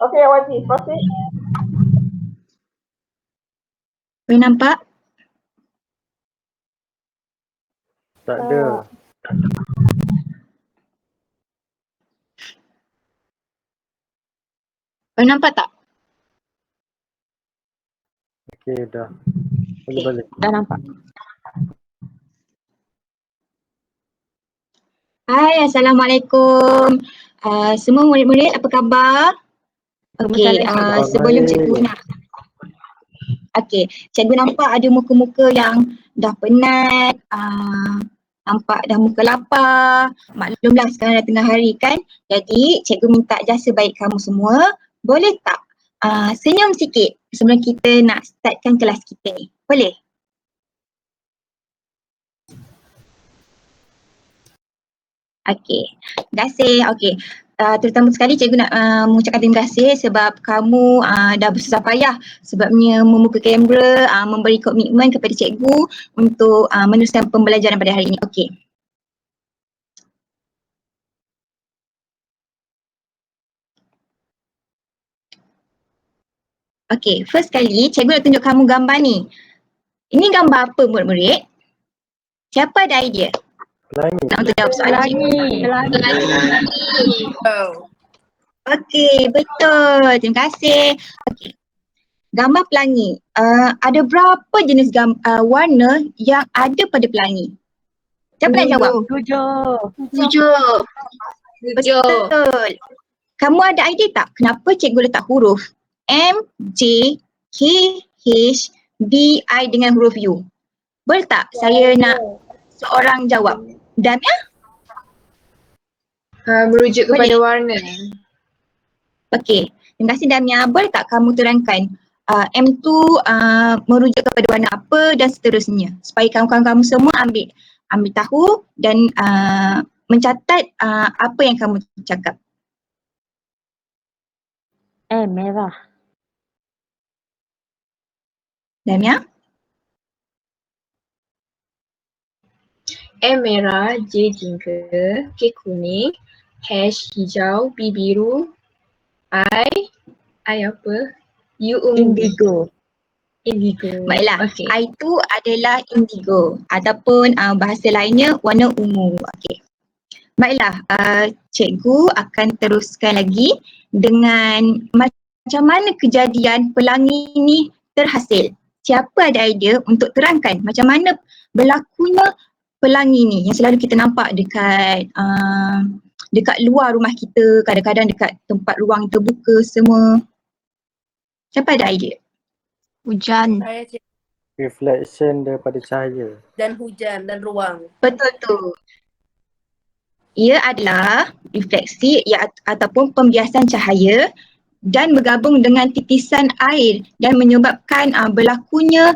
Okay, Awati, proceed. Boleh nampak? Tak ada. Boleh nampak tak? Okey, dah. Boleh Okay, balik. dah nampak. Hai, Assalamualaikum. Semua murid-murid apa khabar? Okey, sebelum cikgu nak cikgu nampak ada muka-muka yang dah penat, nampak dah muka lapar. Maklumlah sekarang dah tengah hari kan. Jadi cikgu minta jasa baik kamu semua. Boleh tak senyum sikit sebelum kita nak startkan kelas kita ni? Boleh? Okey, terima kasih. Okey, terutama sekali cikgu nak mengucapkan terima kasih sebab kamu dah bersusah payah sebabnya membuka kamera, memberi komitmen kepada cikgu untuk meneruskan pembelajaran pada hari ini. Okey. Okey, first kali cikgu nak tunjuk kamu gambar ni. Ini gambar apa murid-murid? Siapa ada idea? Pelangi. Nak untuk jawab soalan cikgu. Pelangi. Okey, betul. Terima kasih. Okey. Gambar pelangi. Ada berapa jenis warna yang ada pada pelangi? Siapa nak jawab? 7. Betul. Kamu ada idea tak kenapa cikgu letak huruf M, J, K, H, B, I dengan huruf U? Boleh tak saya nak seorang jawab? Damia? Merujuk kepada Boleh? warna. Okey, terima kasih Damia. Boleh tak kamu terangkan M tu merujuk kepada warna apa dan seterusnya supaya kawan-kawan kamu semua ambil tahu dan mencatat apa yang kamu cakap. Merah. Damia? M merah, J jingga, K kuning, H hijau, B biru, I apa? U ungu. Indigo. Baiklah, Okey. I tu adalah indigo ataupun bahasa lainnya warna ungu. Okey. Baiklah, cikgu akan teruskan lagi dengan macam mana kejadian pelangi ni terhasil. Siapa ada idea untuk terangkan macam mana berlakunya pelangi ni yang selalu kita nampak dekat luar rumah kita, kadang-kadang dekat tempat ruang terbuka semua. Siapa ada idea? Hujan. Saya cik Reflection daripada cahaya. dan hujan dan ruang. Betul tu. Ia adalah refleksi ataupun pembiasan cahaya dan bergabung dengan titisan air dan menyebabkan berlakunya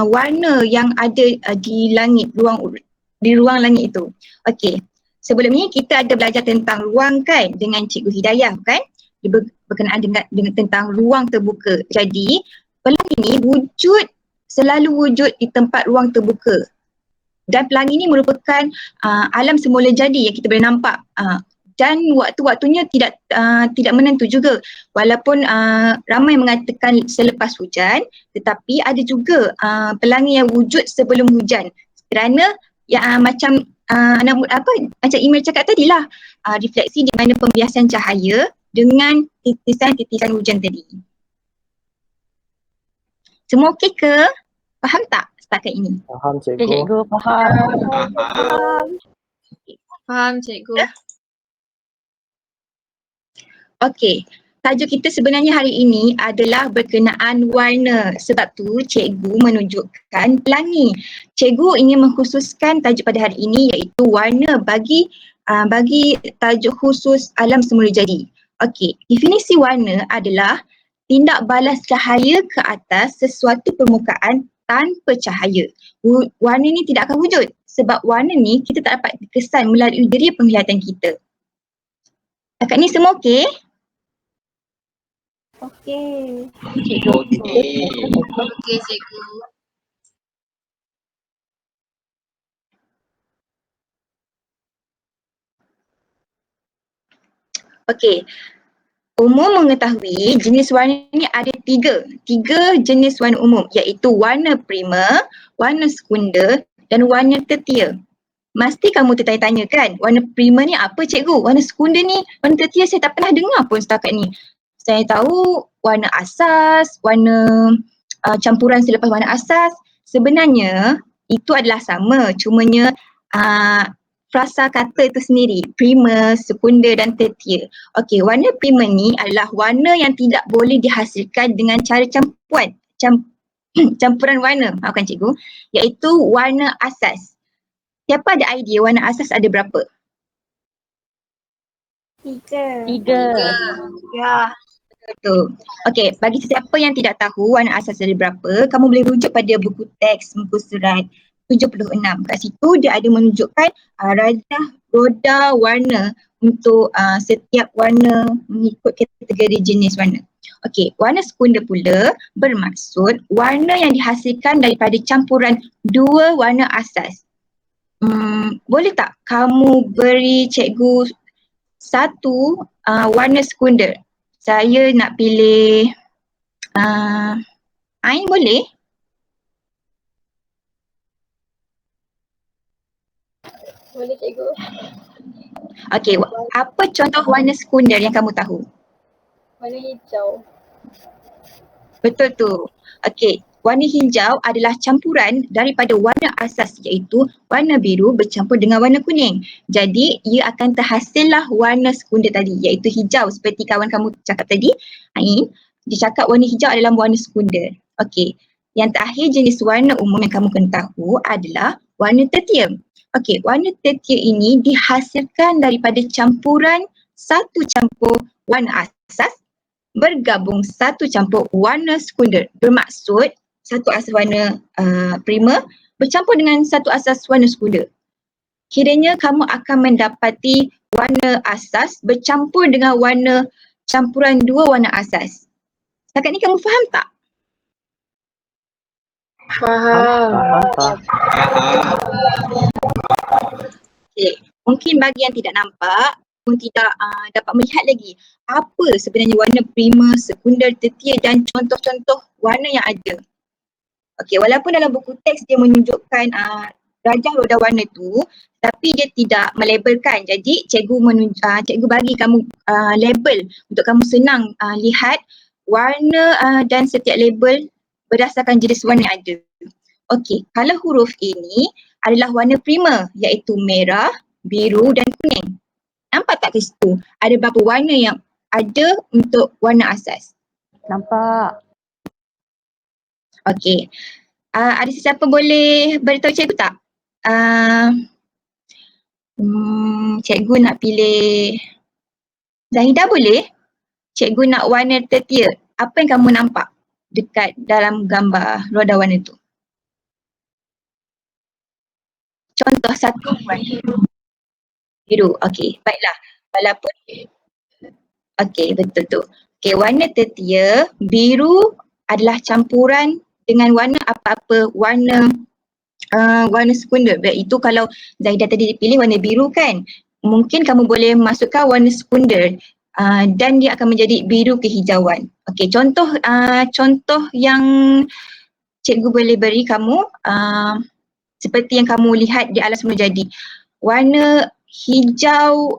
warna yang ada di ruang langit itu. Okey. Sebelum ni kita ada belajar tentang ruang kan dengan Cikgu Hidayah kan? Berkenaan dengan tentang ruang terbuka. Jadi pelangi ni selalu wujud di tempat ruang terbuka. Dan pelangi ini merupakan alam semula jadi yang kita boleh nampak dan waktu-waktunya tidak menentu juga walaupun ramai mengatakan selepas hujan tetapi ada juga pelangi yang wujud sebelum hujan kerana macam macam Email cakap tadilah refleksi di mana pembiasan cahaya dengan titisan-titisan hujan tadi. Semua okey ke? Faham tak setakat ini? Faham Okey cikgu? cikgu, faham. Faham cikgu. Okey, tajuk kita sebenarnya hari ini adalah berkenaan warna. Sebab tu cikgu menunjukkan pelangi. Cikgu ingin mengkhususkan tajuk pada hari ini iaitu warna bagi tajuk khusus alam semula jadi. Okey, definisi warna adalah tindak balas cahaya ke atas sesuatu permukaan tanpa cahaya. Warna ni tidak akan wujud sebab warna ni kita tak dapat dikesan melalui deria penglihatan kita. Setakat ni semua okey? Okey. Okey cikgu. Okey. Umum mengetahui jenis warna ni ada tiga jenis warna umum, iaitu warna primer, warna sekunder dan warna tertier. Mesti kamu tertanya-tanya kan, warna primer ni apa cikgu? Warna sekunder ni, warna tertier saya tak pernah dengar pun setakat ni. Saya tahu warna asas, warna campuran selepas warna asas. Sebenarnya itu adalah sama, cumanya frasa kata itu sendiri, primer, sekunder dan tertier. Okey, warna primer ni adalah warna yang tidak boleh dihasilkan dengan cara campuran warna, maafkan cikgu, iaitu warna asas. Siapa ada idea warna asas ada berapa? 3. Ya. Betul. Okey, bagi sesiapa yang tidak tahu warna asas ada berapa, kamu boleh rujuk pada buku teks muka surat 76. Kat situ dia ada menunjukkan rajah roda warna untuk setiap warna mengikut kategori jenis warna. Okey, warna sekunder pula bermaksud warna yang dihasilkan daripada campuran dua warna asas. Boleh tak kamu beri cikgu satu warna sekunder? Saya nak pilih Ain boleh? Boleh cikgu. Okey, apa contoh warna sekunder yang kamu tahu? Warna hijau. Betul tu. Okey, warna hijau adalah campuran daripada warna asas iaitu warna biru bercampur dengan warna kuning. Jadi, ia akan terhasillah warna sekunder tadi iaitu hijau seperti kawan kamu cakap tadi, Ain. Dia cakap warna hijau adalah warna sekunder. Okey, yang terakhir jenis warna umum yang kamu kena tahu adalah warna tertier. Okey, warna tertier ini dihasilkan daripada campuran satu campur warna asas bergabung satu campur warna sekunder. Bermaksud satu asas warna primer bercampur dengan satu asas warna sekunder. Kiranya kamu akan mendapati warna asas bercampur dengan warna campuran dua warna asas. Setakat ni kamu faham tak? Faham. Okay. Mungkin bagi yang tidak nampak pun tidak dapat melihat lagi apa sebenarnya warna primer, sekunder, tertier dan contoh-contoh warna yang ada. Okey, walaupun dalam buku teks dia menunjukkan rajah roda warna tu, tapi dia tidak melabelkan. Jadi cikgu bagi kamu label untuk kamu senang lihat warna dan setiap label berdasarkan jenis warna yang ada. Okey, kalau huruf ini adalah warna primer iaitu merah, biru dan kuning. Nampak tak ke situ? Ada berapa warna yang ada untuk warna asas? Nampak. Okey. Ada sesiapa boleh beritahu cikgu tak? Cikgu nak pilih Zahida boleh? Cikgu nak warna tertier. Apa yang kamu nampak dekat dalam gambar roda warna tu? Contoh satu warna biru. Okey, baiklah. Walaupun okey, betul tu. Okey, warna tertier biru adalah campuran dengan warna apa-apa warna sekunder. Iaitu kalau Zahida tadi dipilih warna biru kan, mungkin kamu boleh masukkan warna sekunder dan dia akan menjadi biru kehijauan. Okey, contoh yang cikgu boleh beri kamu seperti yang kamu lihat di alas semula jadi. Warna hijau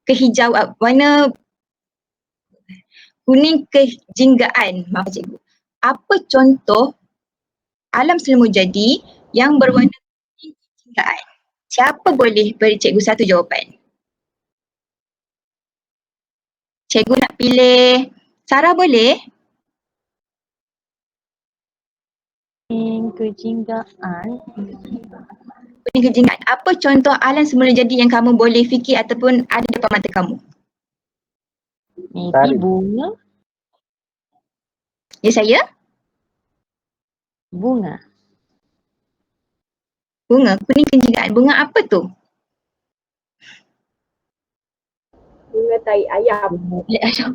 kehijauan, warna kuning kejinggaan, maaf cikgu. Apa contoh alam semula jadi yang berwarna kuning kejinggaan? Siapa boleh beri cikgu satu jawapan? Cikgu nak pilih Sarah boleh? Kejinggaan. Kuning kejinggaan. Apa contoh alam semula jadi yang kamu boleh fikir ataupun ada depan mata kamu? Maybe Tari. bunga. Ya saya? Bunga. Bunga, kuning kejinggaan. Bunga apa tu? Bunga tai ayam. Bunga tai ayam.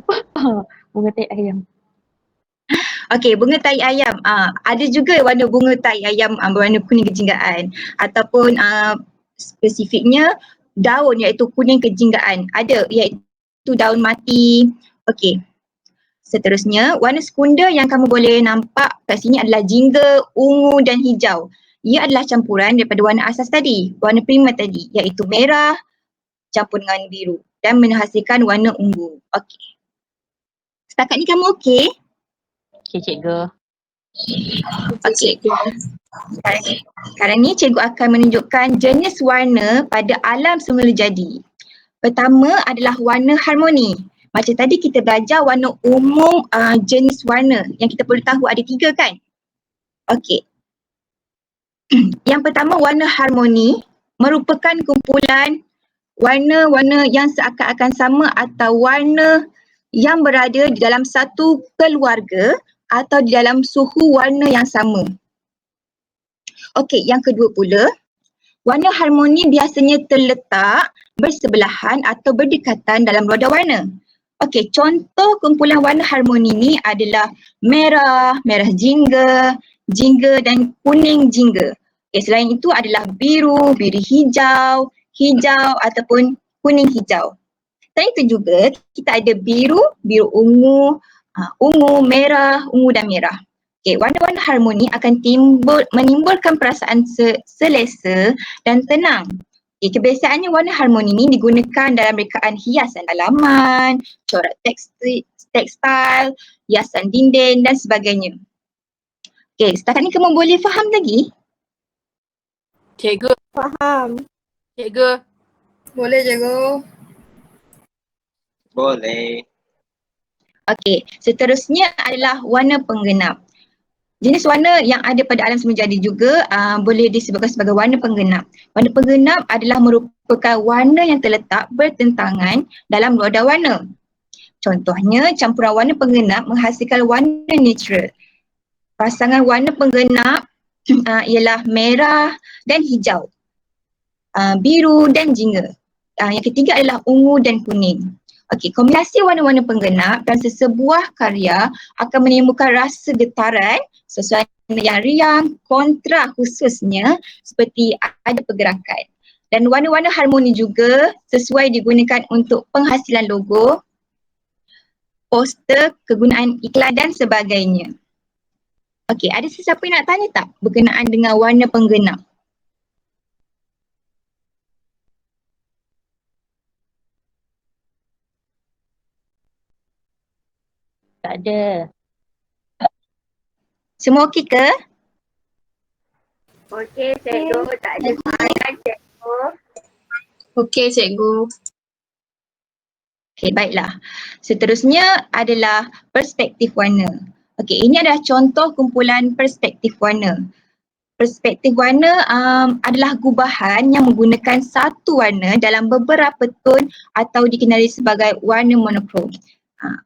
Bunga tai ayam. Okey, bunga tai ayam. Ada juga warna bunga tai ayam berwarna kuning kejinggaan ataupun spesifiknya daun iaitu kuning kejinggaan. Ada iaitu tu daun mati. Okey. Seterusnya, warna sekunda yang kamu boleh nampak kat sini adalah jingga, ungu dan hijau. Ia adalah campuran daripada warna asas tadi, warna primer tadi, iaitu merah campur dengan biru dan menghasilkan warna ungu. Okey. Setakat ni kamu okey? Okey cikgu. Okey. Sekarang ni cikgu akan menunjukkan jenis warna pada alam semula jadi. Pertama adalah warna harmoni. Macam tadi kita belajar warna umum jenis warna yang kita perlu tahu ada 3 kan? Okey. Yang pertama warna harmoni merupakan kumpulan warna-warna yang seakan-akan sama atau warna yang berada di dalam satu keluarga atau di dalam suhu warna yang sama. Okey, yang kedua pula, warna harmoni biasanya terletak bersebelahan atau berdekatan dalam roda warna. Okey, contoh kumpulan warna harmoni ni adalah merah, merah jingga, jingga dan kuning jingga. Okey, selain itu adalah biru, biru hijau, hijau ataupun kuning hijau. Selain itu juga kita ada biru, biru ungu, ungu, merah, ungu dan merah. Okey, warna-warna harmoni akan menimbulkan perasaan selesa dan tenang. Okay, kebiasaannya warna harmoni ini digunakan dalam rekaan hiasan halaman, corak tekstil, hiasan dinding dan sebagainya. Okay, setakat ni kamu boleh faham lagi? Cikgu, Faham. cikgu. Boleh cikgu. Boleh. Okay, seterusnya adalah warna penggenap. Jenis warna yang ada pada alam semula jadi juga boleh disebutkan sebagai warna penggenap. Warna penggenap adalah merupakan warna yang terletak bertentangan dalam roda warna. Contohnya, campuran warna penggenap menghasilkan warna neutral. Pasangan warna penggenap ialah merah dan hijau, biru dan jingga. Yang ketiga adalah ungu dan kuning. Okey, kombinasi warna-warna penggenap dan sesebuah karya akan menimbulkan rasa getaran, suasana yang riang, kontra khususnya seperti ada pergerakan. Dan warna-warna harmoni juga sesuai digunakan untuk penghasilan logo, poster, kegunaan iklan dan sebagainya. Okey, ada sesiapa yang nak tanya tak berkenaan dengan warna penggenap? Tak ada. Semua okey ke? Okey, cikgu. Tak ada soalan, cikgu. Okey cikgu. Okey, baiklah. Seterusnya adalah perspektif warna. Okey, ini adalah contoh kumpulan perspektif warna. Perspektif warna adalah gubahan yang menggunakan satu warna dalam beberapa tone atau dikenali sebagai warna monokrom.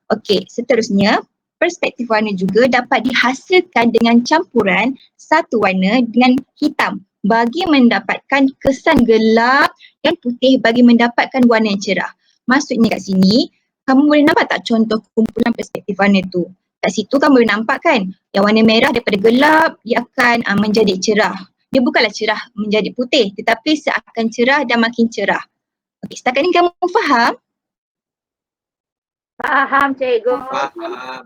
Okey, seterusnya perspektif warna juga dapat dihasilkan dengan campuran satu warna dengan hitam bagi mendapatkan kesan gelap dan putih bagi mendapatkan warna yang cerah. Maksudnya kat sini, kamu boleh nampak tak contoh kumpulan perspektif warna tu? Kat situ kamu boleh nampak kan, yang warna merah daripada gelap dia akan menjadi cerah. Dia bukanlah cerah menjadi putih tetapi seakan cerah dan makin cerah. Okey, setakat ni kamu faham? Faham, cikgu. Faham.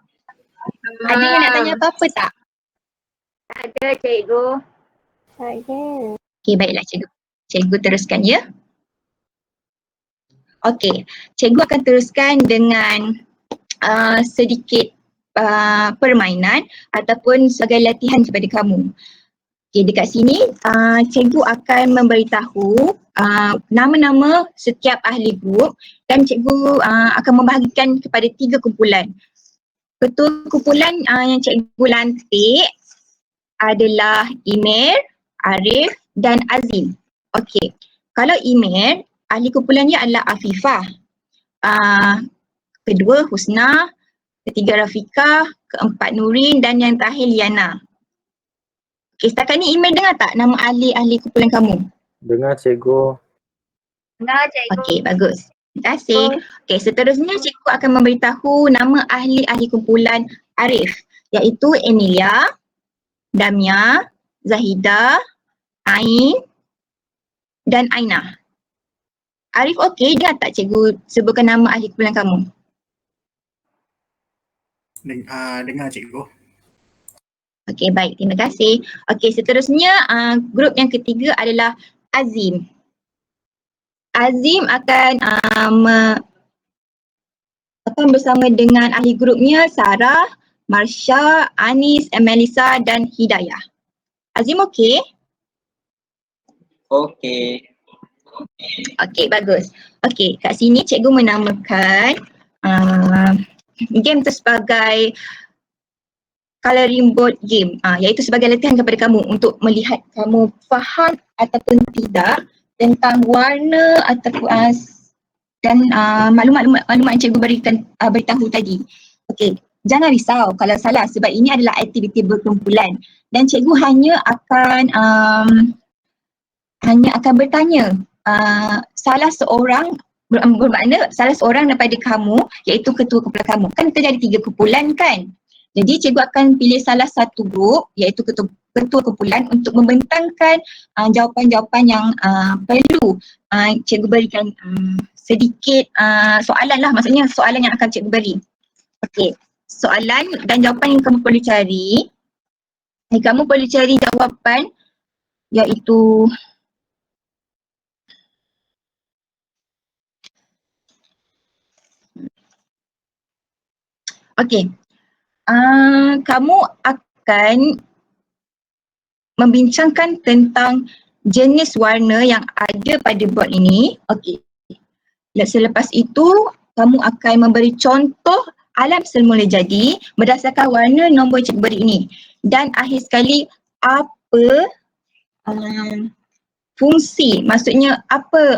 Ada yang nak tanya apa-apa tak? Ada, cikgu. Okey, baiklah cikgu. Cikgu teruskan ya. Okey, cikgu akan teruskan dengan sedikit permainan ataupun sebagai latihan kepada kamu. Okey, dekat sini cikgu akan memberitahu nama-nama setiap ahli grup dan cikgu akan membahagikan kepada 3 kumpulan. Ketua kumpulan yang cikgu lantik adalah Imer, Arif dan Azim. Okey, kalau Imer, ahli kumpulannya adalah Afifah. Kedua Husna, ketiga Rafiqah, keempat Nurin dan yang terakhir Liana. Okey, setakat ni Imer dengar tak nama ahli-ahli kumpulan kamu? Dengar cikgu. Nah, cikgu. Okey, bagus. Terima kasih. Okey, seterusnya cikgu akan memberitahu nama ahli-ahli kumpulan Arif, iaitu Emilia, Damia, Zahida, Ain dan Aina. Arif okey, dengar tak cikgu sebutkan nama ahli kumpulan kamu? Dengar cikgu. Okey, baik. Terima kasih. Okey, seterusnya grup yang ketiga adalah Azim. Azim akan bersama dengan ahli grupnya Sarah, Marsha, Anis, Melissa dan Hidayah. Azim okey? Okey. Okey, bagus. Okey, kat sini cikgu menamakan game tu sebagai coloring board game, iaitu sebagai latihan kepada kamu untuk melihat kamu faham ataupun tidak tentang warna ataupun dan maklumat yang cikgu beritahu tadi. Okey, jangan risau kalau salah sebab ini adalah aktiviti berkumpulan dan cikgu hanya akan bertanya salah seorang bermakna salah seorang daripada kamu iaitu ketua kumpulan kamu. Kan kita ada 3 kumpulan kan? Jadi cikgu akan pilih salah satu grup iaitu ketua kumpulan untuk membentangkan jawapan-jawapan yang perlu cikgu berikan sedikit soalan lah, maksudnya soalan yang akan cikgu beri. Okey, soalan dan jawapan yang kamu perlu cari. Kamu perlu cari jawapan iaitu okey. Kamu akan membincangkan tentang jenis warna yang ada pada board ini. Okey. Selepas itu, kamu akan memberi contoh alam semula jadi berdasarkan warna nombor cikgu beri ini. Dan akhir sekali, apa fungsi, maksudnya apa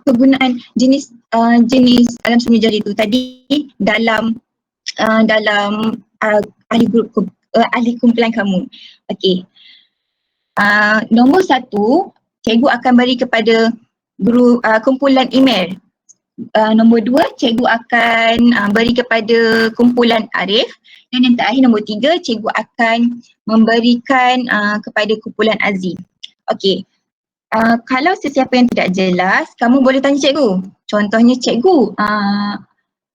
kegunaan jenis alam semula jadi itu tadi dalam ahli kumpulan kamu. Okey. Nombor 1, cikgu akan beri kepada guru kumpulan email. Nombor 2, cikgu akan beri kepada kumpulan Arif. Dan yang terakhir nombor 3, cikgu akan memberikan kepada kumpulan Azim. Okey. Kalau sesiapa yang tidak jelas, kamu boleh tanya cikgu. Contohnya cikgu,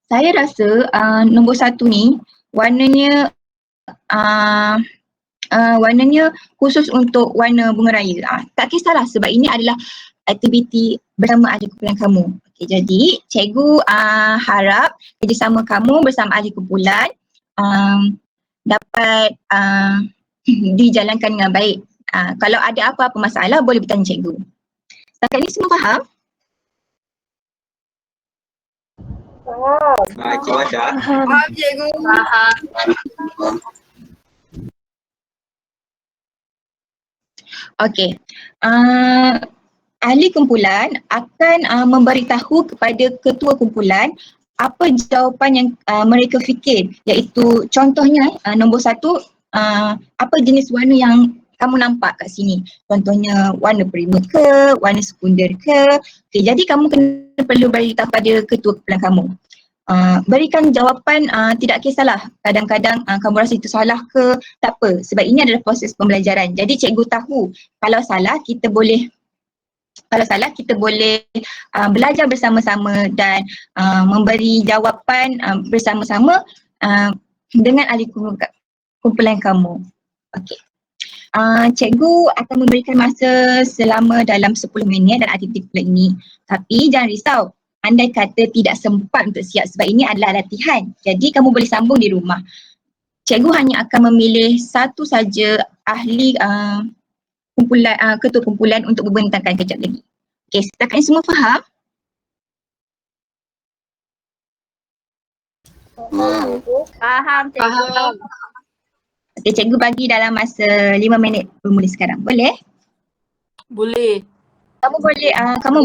saya rasa nombor 1 ni warnanya khusus untuk warna bunga raya. Tak kisahlah sebab ini adalah aktiviti bersama ahli kumpulan kamu. Okay, jadi cikgu harap kerjasama kamu bersama ahli kumpulan dapat dijalankan dengan baik. Kalau ada apa-apa masalah boleh bertanya cikgu. Setakat ini semua faham? Cikgu Asha. Faham cikgu. Okey. Ahli kumpulan akan memberitahu kepada ketua kumpulan apa jawapan yang mereka fikir, iaitu contohnya nombor 1, apa jenis warna yang kamu nampak kat sini. Contohnya warna primer ke, warna sekunder ke. Okay, jadi kamu perlu beritahu pada ketua kumpulan kamu. Berikan jawapan tidak kisahlah, kadang-kadang kamu rasa itu salah ke, tak apa sebab ini adalah proses pembelajaran. Jadi cikgu tahu kalau salah kita boleh belajar bersama-sama dan memberi jawapan bersama-sama dengan ahli kumpulan kamu. Okey. Cikgu akan memberikan masa selama dalam 10 minit dan aktiviti kumpulan ini. Tapi jangan risau, andai kata tidak sempat untuk siap sebab ini adalah latihan. Jadi kamu boleh sambung di rumah. Cikgu hanya akan memilih satu saja ahli kumpulan, ketua kumpulan untuk membentangkan kejap lagi. Okey, setakat ini semua faham? Faham cikgu. Faham. Okey, cikgu bagi dalam masa 5 minit bermula sekarang. Boleh? Boleh. Kamu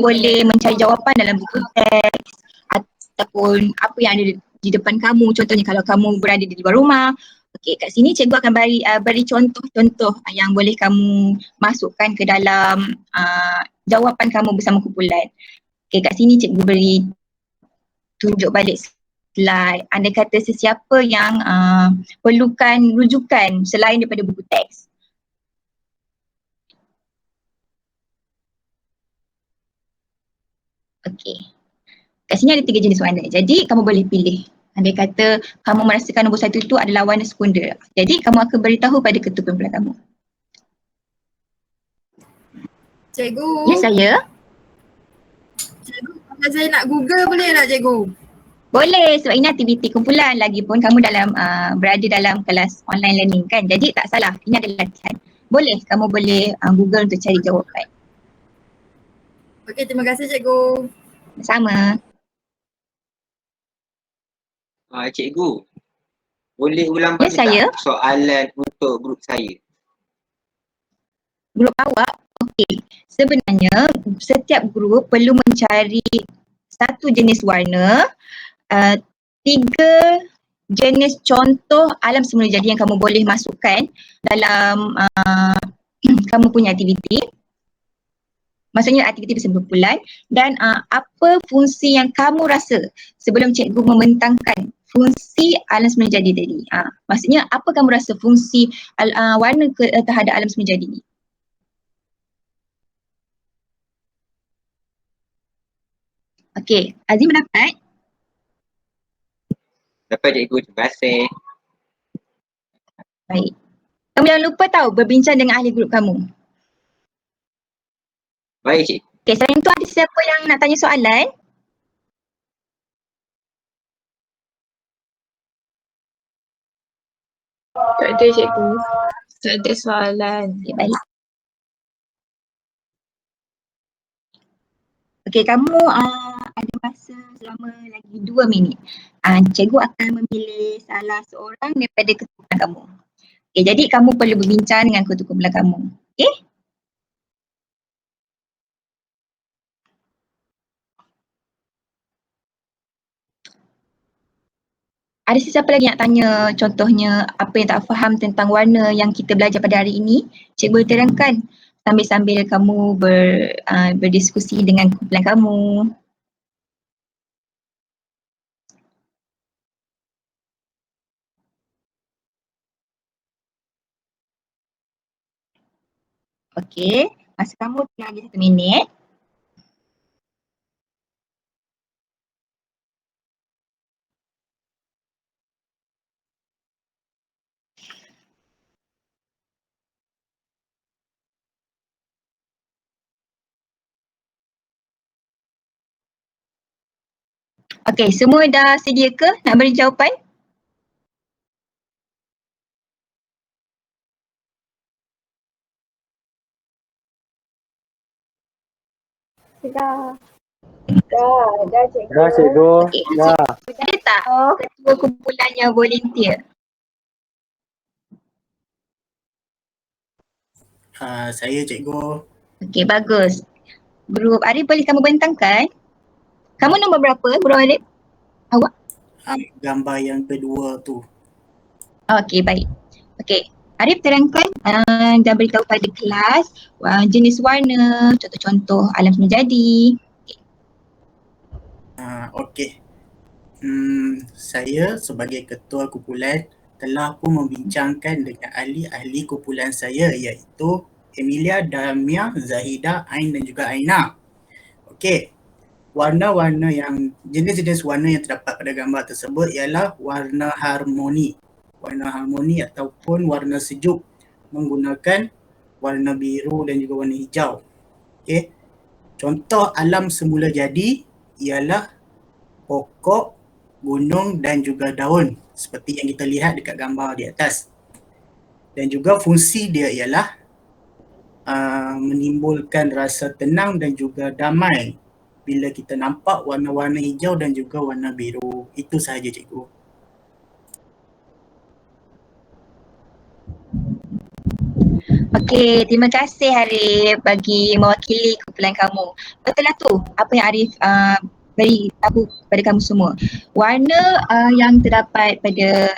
boleh mencari jawapan dalam buku teks ataupun apa yang ada di depan kamu. Contohnya kalau kamu berada di luar rumah. Okey, kat sini cikgu akan beri contoh-contoh yang boleh kamu masukkan ke dalam jawapan kamu bersama kumpulan. Okey, kat sini cikgu beri tunjuk balik slide. Andai kata sesiapa yang perlukan rujukan selain daripada buku teks. Kat sini ada 3 jenis warna. Jadi kamu boleh pilih. Andai kata kamu merasakan nombor 1 itu adalah warna sekunder. Jadi kamu akan beritahu pada ketua kumpulan kamu. Cikgu. Ya saya. Cikgu, kalau saya nak Google boleh tak cikgu? Boleh sebab ini aktiviti kumpulan. Lagipun kamu dalam berada dalam kelas online learning kan. Jadi tak salah. Ini adalah latihan. Boleh kamu boleh Google untuk cari jawapan. Okey, terima kasih cikgu. Sama. Cikgu, boleh ulang Ya, balik saya. tak soalan untuk grup saya? Grup awak, okey. Sebenarnya setiap grup perlu mencari satu jenis warna, 3 jenis contoh alam semula jadi yang kamu boleh masukkan dalam kamu punya aktiviti. Maksudnya aktiviti bersama kumpulan dan apa fungsi yang kamu rasa sebelum cikgu membentangkan fungsi alam semula jadi tadi. Maksudnya apa kamu rasa fungsi warna terhadap alam semula jadi ni? Okey, Azim dapat? Dapat cikgu, terima kasih. Baik. Kamu jangan lupa tahu berbincang dengan ahli grup kamu. Baik cikgu. Okey, selain tu ada siapa yang nak tanya soalan? Tak ada cikgu. Tak ada soalan. Okey, baik. Okey, kamu ada masa selama lagi 2 minit. Cikgu akan memilih salah seorang daripada ketua kamu. Okey, jadi kamu perlu berbincang dengan ketua kumpulan kamu. Okey? Ada sesiapa lagi nak tanya contohnya apa yang tak faham tentang warna yang kita belajar pada hari ini? Cikgu boleh terangkan sambil-sambil kamu berdiskusi dengan kumpulan kamu. Okey, masa kamu tinggal lagi 1 minit. Okey, semua dah sedia ke nak beri jawapan? Dah. Dah cikgu. Dah cikgu. Okey, Dah. ada tak ketua kumpulan yang volunteer? Saya cikgu. Okey, bagus. Grup Arif boleh kamu bentangkan? Kamu nombor berapa, Guru Arif? Awak? Gambar yang kedua tu. Okey, baik. Okey, Arif terangkan dan beritahu pada kelas jenis warna, contoh-contoh alam semula jadi. Okey. Saya sebagai ketua kumpulan telah pun membincangkan dengan ahli-ahli kumpulan saya iaitu Emilia, Damia, Zahida, Ain dan juga Aina. Okey. Warna-warna yang jenis-jenis warna yang terdapat pada gambar tersebut ialah warna harmoni. Warna harmoni ataupun warna sejuk menggunakan warna biru dan juga warna hijau. Okey. Contoh alam semula jadi ialah pokok, gunung dan juga daun seperti yang kita lihat dekat gambar di atas. Dan juga fungsi dia ialah menimbulkan rasa tenang dan juga damai bila kita nampak warna-warna hijau dan juga warna biru. Itu sahaja cikgu. Okey, terima kasih Arif bagi mewakili kumpulan kamu. Betul lah tu apa yang Arif beri tahu kepada kamu semua. Warna yang terdapat pada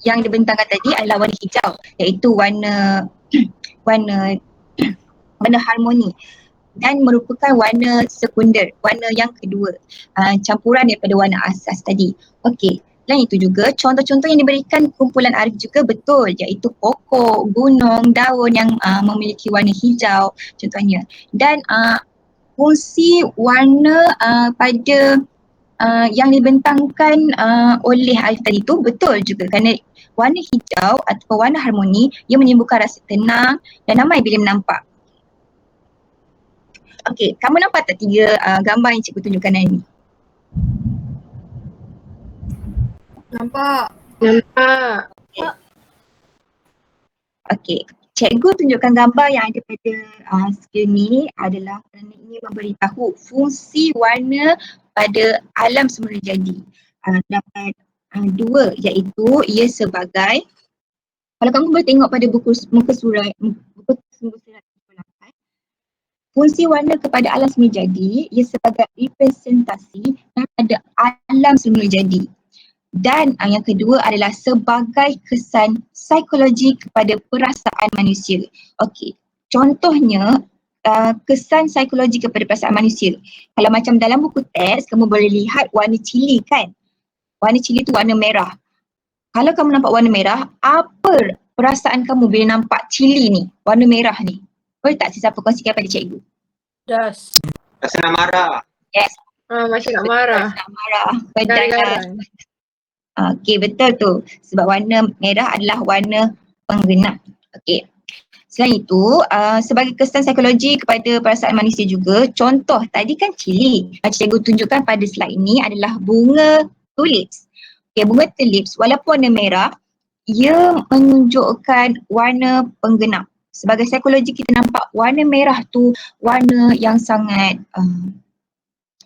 yang dibentangkan tadi adalah warna hijau, iaitu warna warna harmoni dan merupakan warna sekunder, warna yang kedua, campuran daripada warna asas tadi. Okey, selain itu juga contoh-contoh yang diberikan kumpulan Arif juga betul, iaitu pokok, gunung, daun yang memiliki warna hijau contohnya. Dan fungsi warna pada yang dibentangkan oleh Alif tadi tu betul juga, kerana warna hijau atau warna harmoni ia menimbulkan rasa tenang dan damai bila menampak. Okey, kamu nampak tak tiga gambar yang cikgu tunjukkan hari ni? Nampak. Nampak. Okey, cikgu tunjukkan gambar yang ada pada skrin ni adalah kerana ingin memberitahu fungsi warna pada alam semula jadi. Dapat dua, iaitu ia sebagai, kalau kamu boleh tengok pada muka surat 8, fungsi warna kepada alam semula jadi ia sebagai representasi pada alam semula jadi. Dan yang kedua adalah sebagai kesan psikologi kepada perasaan manusia. Okey, contohnya kesan psikologi kepada perasaan manusia. Kalau macam dalam buku teks, kamu boleh lihat warna cili kan? Warna cili tu warna merah. Kalau kamu nampak warna merah, apa perasaan kamu bila nampak cili ni, warna merah ni? Boleh tak sesiapa kongsikan pada cikgu? Das. Rasa nak marah. Yes. Macam nak marah. Nak marah. Pedang. Garang-garang. Okey, betul tu. Sebab warna merah adalah warna penggenap. Okey. Selain itu, sebagai kesan psikologi kepada perasaan manusia juga, contoh tadi kan cili. Cikgu tunjukkan pada slide ini adalah bunga tulips. Okey, bunga tulips walaupun warna merah, ia menunjukkan warna penggenap. Sebagai psikologi kita nampak warna merah tu warna yang sangat,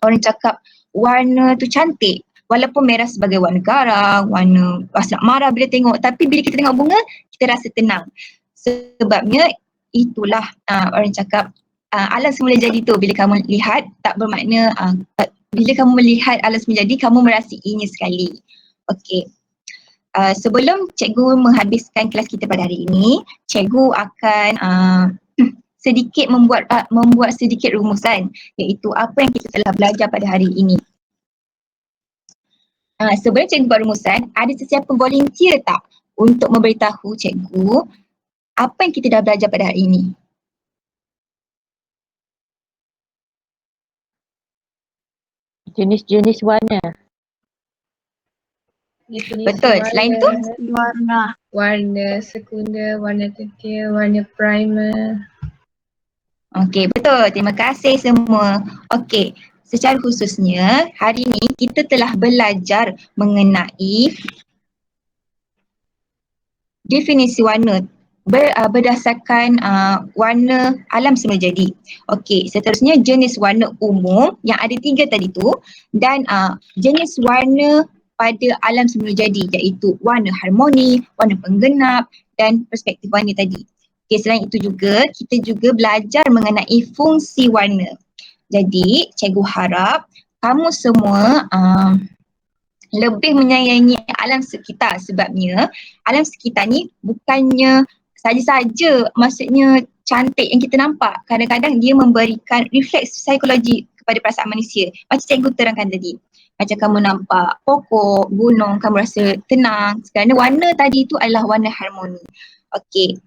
orang cakap warna tu cantik. Walaupun merah sebagai warna garang, warna rasa nak marah bila tengok, tapi bila kita tengok bunga, kita rasa tenang. Sebabnya itulah orang cakap alam semula jadi tu, bila kamu lihat tak bermakna, bila kamu melihat alam semula jadi, kamu merasainya sekali. Okey. Sebelum cikgu menghabiskan kelas kita pada hari ini, cikgu akan sedikit membuat sedikit rumusan, iaitu apa yang kita telah belajar pada hari ini. Sebelum cikgu buat rumusan, ada sesiapa volunteer tak untuk memberitahu cikgu apa yang kita dah belajar pada hari ini? Jenis-jenis warna. Betul, selain tu? Warna sekunder, warna tertier, warna primer. Okey, betul. Terima kasih semua. Okey, secara khususnya hari ini kita telah belajar mengenai definisi warna berdasarkan warna alam semula jadi. Okey, seterusnya jenis warna umum yang ada 3 tadi tu, dan jenis warna pada alam semula jadi, iaitu warna harmoni, warna penggenap dan perspektif warna tadi. Okey, selain itu juga kita juga belajar mengenai fungsi warna. Jadi cikgu harap kamu semua lebih menyayangi alam sekitar, sebabnya alam sekitar ni bukannya saja-saja maksudnya cantik yang kita nampak, kadang-kadang dia memberikan refleks psikologi kepada perasaan manusia. Macam cikgu terangkan tadi, macam kamu nampak pokok, gunung, kamu rasa tenang kerana warna tadi itu adalah warna harmoni. Okey,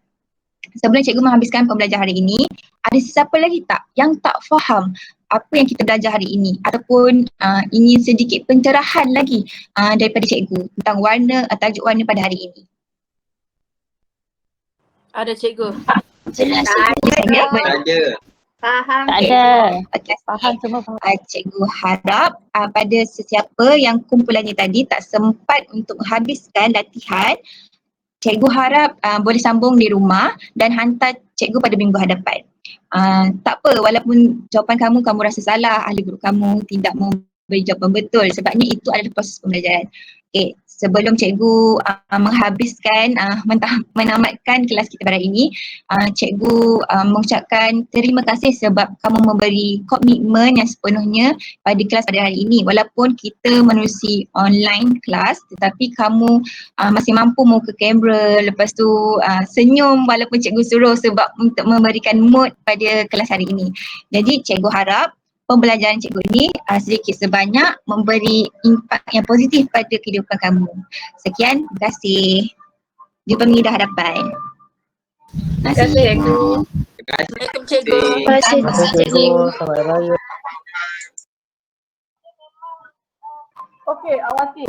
sebelum cikgu menghabiskan pembelajaran hari ini, ada sesiapa lagi tak yang tak faham apa yang kita belajar hari ini, ataupun ingin sedikit pencerahan lagi daripada cikgu tentang warna, tajuk warna pada hari ini? Ada cikgu. Jelas. Ada. Faham. Tak ada. Okay. Faham semua faham. Cikgu harap pada sesiapa yang kumpulannya tadi tak sempat untuk habiskan latihan, cikgu harap boleh sambung di rumah dan hantar cikgu pada minggu hadapan. Tak apa, walaupun jawapan kamu rasa salah, ahli guru kamu tidak mau beri jawapan betul, sebabnya itu adalah proses pembelajaran. Okay, sebelum cikgu menghabiskan, menamatkan kelas kita pada hari ini, cikgu mengucapkan terima kasih sebab kamu memberi komitmen yang sepenuhnya pada kelas pada hari ini. Walaupun kita menerusi online kelas, tetapi kamu masih mampu muka kamera, lepas tu senyum walaupun cikgu suruh, sebab untuk memberikan mood pada kelas hari ini. Jadi cikgu harap pembelajaran cikgu ini sedikit sebanyak memberi impak yang positif pada kehidupan kamu. Sekian, terima kasih. Jumpa minggu hadapan. Terima kasih cikgu. Assalamualaikum cikgu. Terima kasih. Terima kasih cikgu. Selamat Hari Raya. Okey, awasi.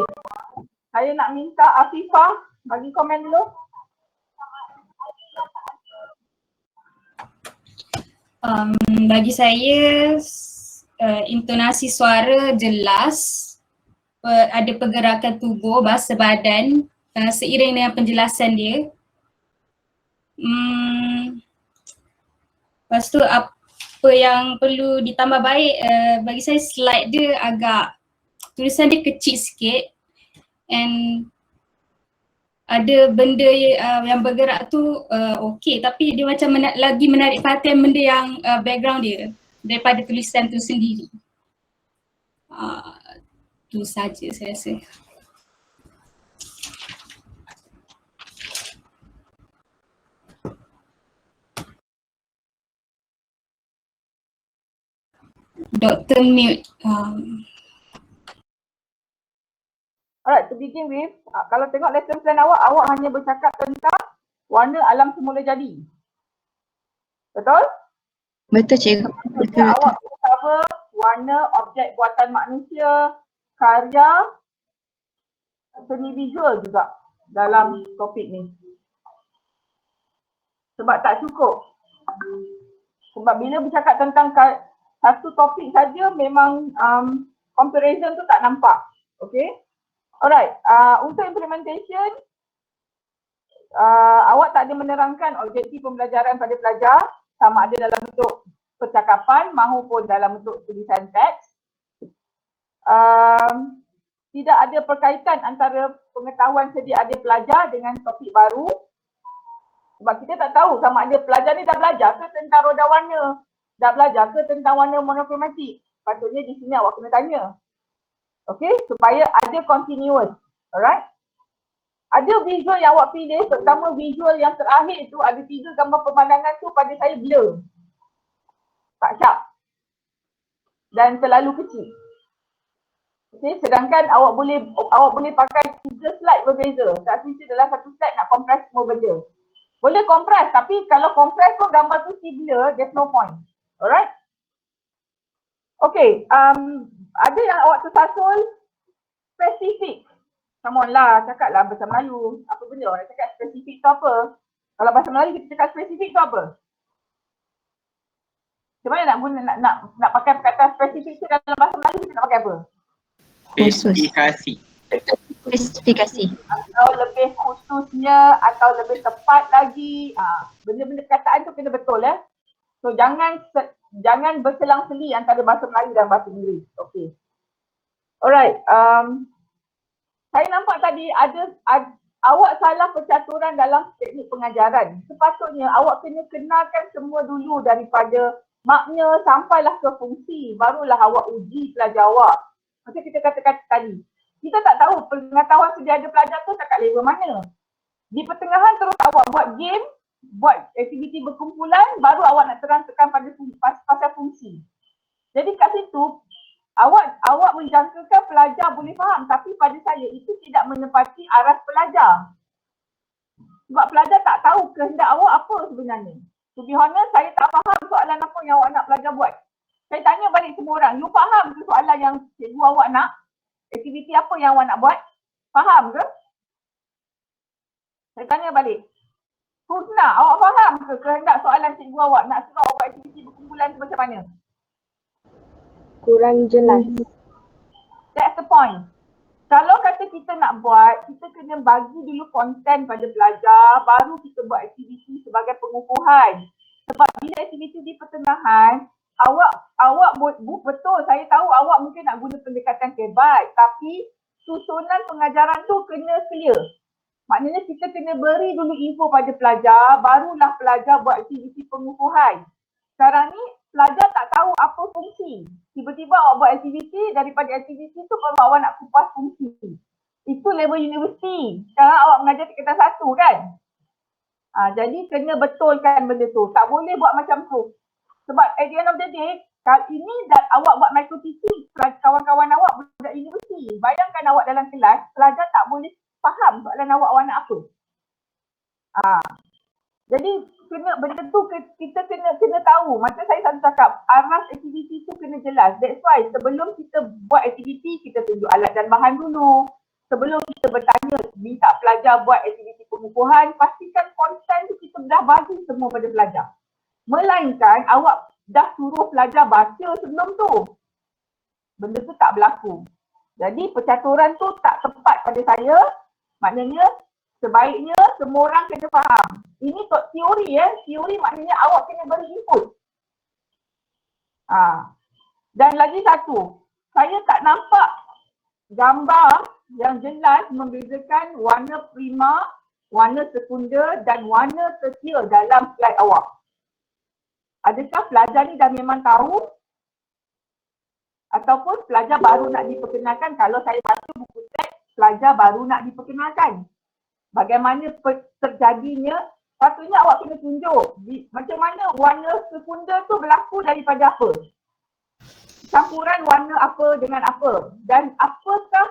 Saya nak minta Afifah bagi komen dulu. Bagi saya intonasi suara jelas, ada pergerakan tubuh, bahasa badan seiring dengan penjelasan dia. Lepas tu apa yang perlu ditambah baik, bagi saya slide dia agak, tulisan dia kecil sikit and ada benda yang bergerak tu okey, tapi dia macam lagi menarik perhatian benda yang background dia daripada tulisan tu sendiri. Tu saja saya rasa. Dr. Mute. Alright, to begin with, kalau tengok lesson plan awak hanya bercakap tentang warna alam semula jadi. Betul? Betul cikgu. Betul. Awak cover warna objek buatan manusia, karya, seni visual juga dalam topik ni. Sebab tak cukup. Sebab bila bercakap tentang satu topik saja memang comparison tu tak nampak. Okay? Alright, untuk implementation, awak tak ada menerangkan objektif pembelajaran pada pelajar sama ada dalam bentuk percakapan maupun dalam bentuk tulisan teks. Tidak ada perkaitan antara pengetahuan sedia ada pelajar dengan topik baru. Sebab kita tak tahu sama ada pelajar ni dah belajar ke tentang roda warna, dah belajar ke tentang warna monokromatik. Patutnya di sini awak kena tanya. Okay, supaya ada continuous. Alright. Ada visual yang awak pilih, terutama visual yang terakhir tu ada 3 gambar pemandangan tu pada saya blur. Tak sharp. Dan terlalu kecil. Okay, sedangkan awak boleh pakai 3 slide berbeza. Tak sisa dalam satu slide nak compress semua benda. Boleh compress, tapi kalau compress pun gambar tu si blur, there's no point. Alright. Okay, ada yang awak tersasul spesifik. Come on lah, cakap lah bahasa Melayu. Apa benda orang cakap spesifik tu apa? Kalau bahasa Melayu kita cakap spesifik tu apa? Macam mana nak guna, nak pakai perkataan spesifik tu dalam bahasa Melayu kita nak pakai apa? Spesifikasi. Spesifikasi. Atau lebih khususnya atau lebih tepat lagi. Benda-benda perkataan tu kena betul ya. So jangan berselang-seli antara bahasa Melayu dan bahasa Inggeris. Okay. Alright. Saya nampak tadi awak salah percaturan dalam teknik pengajaran. Sepatutnya awak kena kenalkan semua dulu daripada makna sampailah ke fungsi. Barulah awak uji pelajar awak. Macam kita katakan tadi. Kita tak tahu pengetahuan sedia ada pelajar tu dekat level mana. Di pertengahan terus awak buat game, buat aktiviti berkumpulan, baru awak nak terangkan pada pasal fungsi. Jadi kat situ awak menjangkakan pelajar boleh faham, tapi pada saya itu tidak menepati aras pelajar. Sebab pelajar tak tahu kehendak awak apa sebenarnya. To be honest, saya tak faham soalan apa yang awak nak pelajar buat. Saya tanya balik semua orang, you faham ke soalan yang cikgu awak nak? Aktiviti apa yang awak nak buat? Faham ke? Saya tanya balik. Husna, awak faham ke kehendak soalan cikgu awak nak suruh awak buat aktiviti berkumpulan tu macam mana? Kurang jelas. That's the point. Kalau kata kita nak buat, kita kena bagi dulu konten pada pelajar, baru kita buat aktiviti sebagai pengukuhan. Sebab bila aktiviti di pertengahan, awak betul, saya tahu awak mungkin nak guna pendekatan terbaik, tapi susunan pengajaran tu kena clear. Maknanya kita kena beri dulu info pada pelajar, barulah pelajar buat aktiviti pengukuhan. Sekarang ni pelajar tak tahu apa fungsi. Tiba-tiba awak buat aktiviti, daripada aktiviti tu baru awak nak kupas fungsi. Itu level universiti. Sekarang awak mengajar tingkatan 1 kan? Jadi kena betulkan benda tu. Tak boleh buat macam tu. Sebab at the end of the day, kali ini awak buat micro teaching, kawan-kawan awak budak universiti. Bayangkan awak dalam kelas, pelajar tak boleh faham soalan awak nak apa. Jadi benda tu kita kena tahu. Macam saya selalu cakap, aras aktiviti tu kena jelas. That's why sebelum kita buat aktiviti, kita tunjuk alat dan bahan dulu. Sebelum kita bertanya, minta pelajar buat aktiviti pengukuhan, pastikan konten tu kita dah bagi semua pada pelajar. Melainkan awak dah suruh pelajar baca sebelum tu. Benda tu tak berlaku. Jadi percaturan tu tak tepat pada saya. Maknanya sebaiknya semua orang kena faham. Ini teori teori maknanya awak kena beri input. Dan lagi satu, saya tak nampak gambar yang jelas membezakan warna prima, warna sekunder dan warna tertier dalam slide awak. Adakah pelajar ni dah memang tahu? Ataupun pelajar baru nak diperkenalkan? Kalau saya baca buku teks, pelajar baru nak diperkenalkan. Bagaimana terjadinya? Patutnya awak kena tunjuk macam mana warna sekunder tu berlaku daripada apa? Campuran warna apa dengan apa? Dan apakah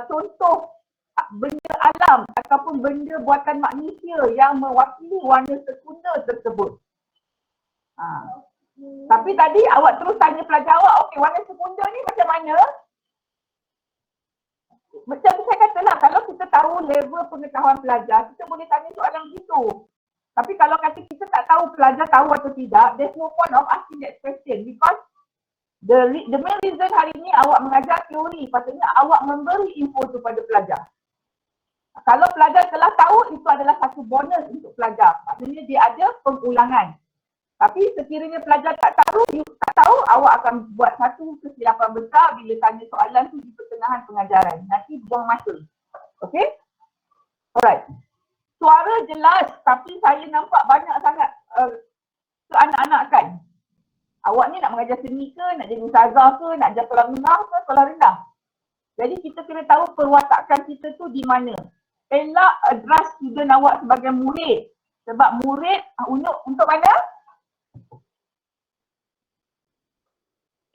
contoh benda alam ataupun benda buatan manusia yang mewakili warna sekunder tersebut? Tapi tadi awak terus tanya pelajar awak, okey, warna sekunder ni macam mana? Macam saya katalah, kalau kita tahu level pengetahuan pelajar, kita boleh tanya soalan begitu. Tapi kalau kata kita tak tahu pelajar tahu atau tidak, there's no point of asking that question because the main reason hari ni awak mengajar teori, patutnya awak memberi info tu pada pelajar. Kalau pelajar telah tahu, itu adalah satu bonus untuk pelajar. Maksudnya dia ada pengulangan. Tapi sekiranya pelajar tak tahu, awak akan buat satu kesilapan besar bila tanya soalan tu di pertengahan pengajaran. Nanti buang masa. Okay? Alright. Suara jelas tapi saya nampak banyak sangat keanak-anakan. Awak ni nak mengajar seni ke, nak jadi ustazah ke, nak ajar sekolah menengah ke, sekolah rendah. Jadi kita kena tahu perwatakan kita tu di mana. Elak address student awak sebagai murid. Sebab murid untuk mana?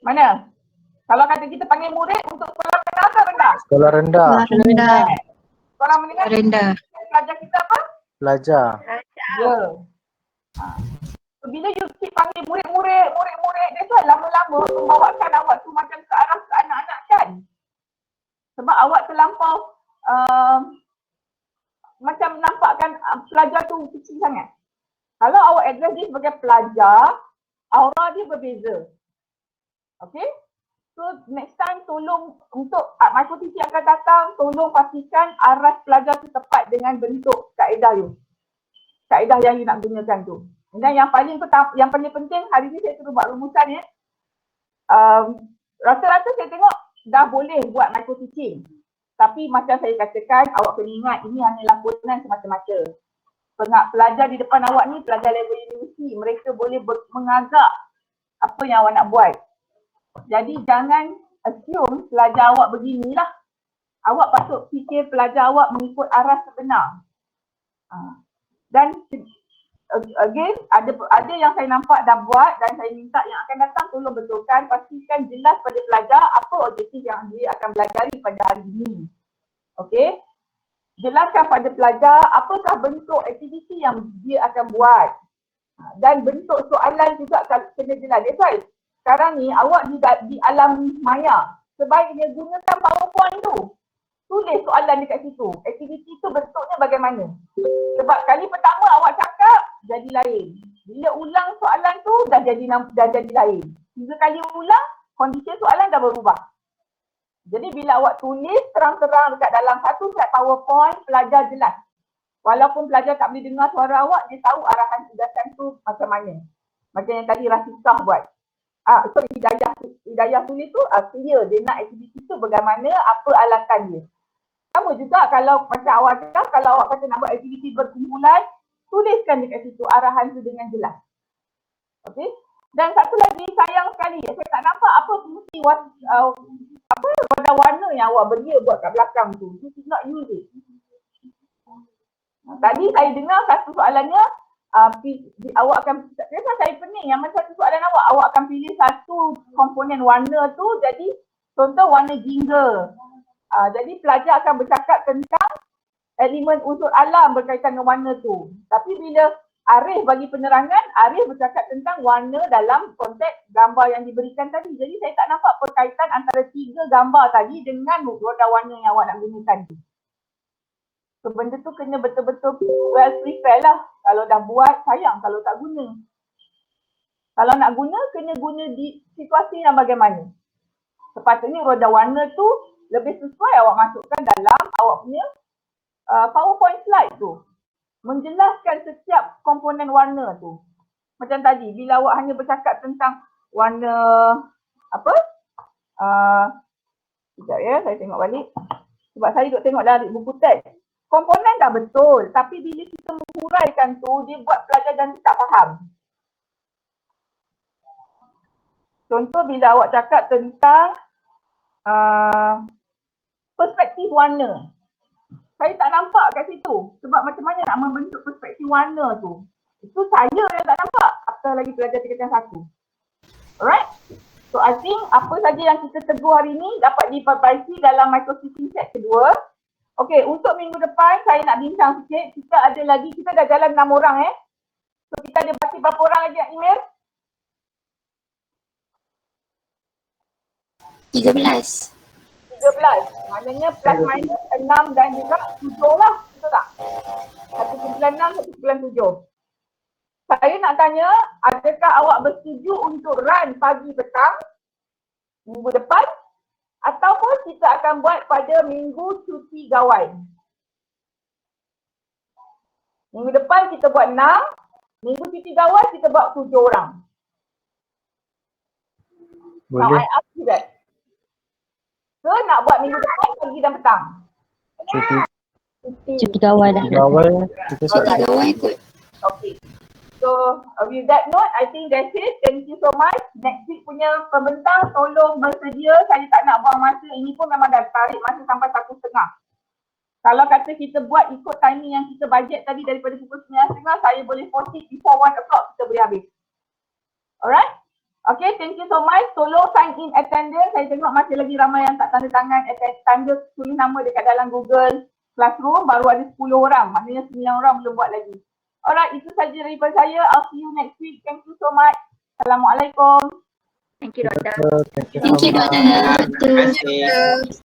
Mana? Kalau kata kita panggil murid untuk sekolah menengah ke rendah? Sekolah rendah. Rendah. Sekolah menengah? Rendah. Pelajar kita apa? Pelajar. Ya. Bila you keep panggil murid-murid, dia tu lama-lama membawakan awak tu macam ke arah keanak-anakan. Sebab awak terlampau macam nampakkan pelajar tu kecil sangat. Kalau awak address dia sebagai pelajar, aura dia berbeza. Okay? So next time tolong untuk micro teaching akan datang, tolong pastikan aras pelajar tu tepat dengan bentuk kaedah you. Kaedah yang you nak gunakan tu. Dan yang paling penting hari ni saya suruh buat rumusan ya. Rata-rata saya tengok dah boleh buat micro teaching. Tapi macam saya katakan, awak kena ingat ini hanyalah laporan semata-mata. Pelajar di depan awak ni pelajar level universiti, mereka boleh mengagak apa yang awak nak buat. Jadi jangan assume pelajar awak beginilah. Awak patut fikir pelajar awak mengikut arah sebenar. Dan again, ada yang saya nampak dah buat dan saya minta yang akan datang tolong betulkan, pastikan jelas pada pelajar apa objektif yang dia akan belajari pada hari ini. Okey? Jelaskan pada pelajar apakah bentuk aktiviti yang dia akan buat. Dan bentuk soalan juga kena jelas. That's why sekarang ni awak di alam maya, sebaiknya gunakan PowerPoint tu. Tulis soalan dekat situ. Aktiviti tu bentuknya bagaimana. Sebab kali pertama awak cakap, jadi lain. Bila ulang soalan tu, dah jadi lain. 3 kali ulang, kondisi soalan dah berubah. Jadi bila awak tulis terang-terang dekat dalam satu slide PowerPoint, pelajar jelas. Walaupun pelajar tak boleh dengar suara awak, dia tahu arahan tugasan tu macam mana. Macam yang tadi Rafiqah buat. Hidayah tulis tu, clear dia nak aktiviti tu bagaimana, apa alatan dia. Sama juga kalau macam awak cakap, kalau awak kata nak buat aktiviti berkumpulan, tuliskan dekat situ arahan tu dengan jelas. Okey? Dan satu lagi, sayang sekali, saya tak nampak apa fungsi warna yang awak beria buat kat belakang tu. You should not use it. Tadi saya dengar satu soalannya, awak akan, saya pening yang macam satu soalan awak akan pilih satu komponen warna tu jadi contoh warna jingga. Jadi pelajar akan bercakap tentang elemen unsur alam berkaitan dengan warna tu. Tapi bila Arif bagi penerangan, Arif bercakap tentang warna dalam konteks gambar yang diberikan tadi. Jadi saya tak nampak perkaitan antara 3 gambar tadi dengan roda warna yang awak nak gunakan tu. So benda tu kena betul-betul well prepare lah. Kalau dah buat, sayang kalau tak guna. Kalau nak guna, kena guna di situasi yang bagaimana. Sepatutnya roda warna tu lebih sesuai awak masukkan dalam awak punya PowerPoint slide tu. Menjelaskan setiap komponen warna tu. Macam tadi, bila awak hanya bercakap tentang warna apa? Sekejap ya, saya tengok balik. Sebab saya duk tengok dari buku teks. Komponen dah betul, tapi bila kita menghuraikan tu, dia buat pelajar dan tak faham. Contoh bila awak cakap tentang perspektif warna. Saya tak nampak kat situ. Sebab macam mana nak membentuk perspektif warna tu. Itu saya yang tak nampak. Apatah lagi pelajar tingkatan 1. Alright? So I think apa saja yang kita tegur hari ni dapat diperbaiki dalam microsystem set kedua. Okay, untuk minggu depan saya nak bincang sikit. Kita ada lagi, kita dah jalan 6 orang So kita ada baki berapa orang lagi nak email? 13. 13. Maknanya plus minus 6 dan juga 7 lah. Betul tak? 1.6, 1.7. Saya nak tanya, adakah awak bersetuju untuk run pagi petang minggu depan? Ataupun kita akan buat pada minggu cuti gawai? Minggu depan kita buat 6. Minggu cuti gawai kita buat 7 orang. Now Boleh. I ask you that. Ke nak buat minggu depan pagi dan petang? Cuti gawai dah. Gawai kita Cuti gawai kot. Okay. So with that note, I think that's it. Thank you so much. Next week punya pembentang tolong bersedia. Saya tak nak buang masa. Ini pun memang dah tarik masa sampai 1.30. Kalau kata kita buat ikut timing yang kita bajet tadi daripada pukul 9.30, saya boleh post it before 1 o'clock kita boleh habis. Alright? Okay, thank you so much. Tolong sign in attendance. Saya tengok masih lagi ramai yang tak tanda tangan attendance, tulis nama dekat dalam Google Classroom. Baru ada 10 orang. Maknanya 9 orang belum buat lagi. Alright, itu saja daripada saya. I'll see you next week. Thank you so much. Assalamualaikum. Thank you, Doktor. Thank you Thank you, so much. Doktor. Terima kasih.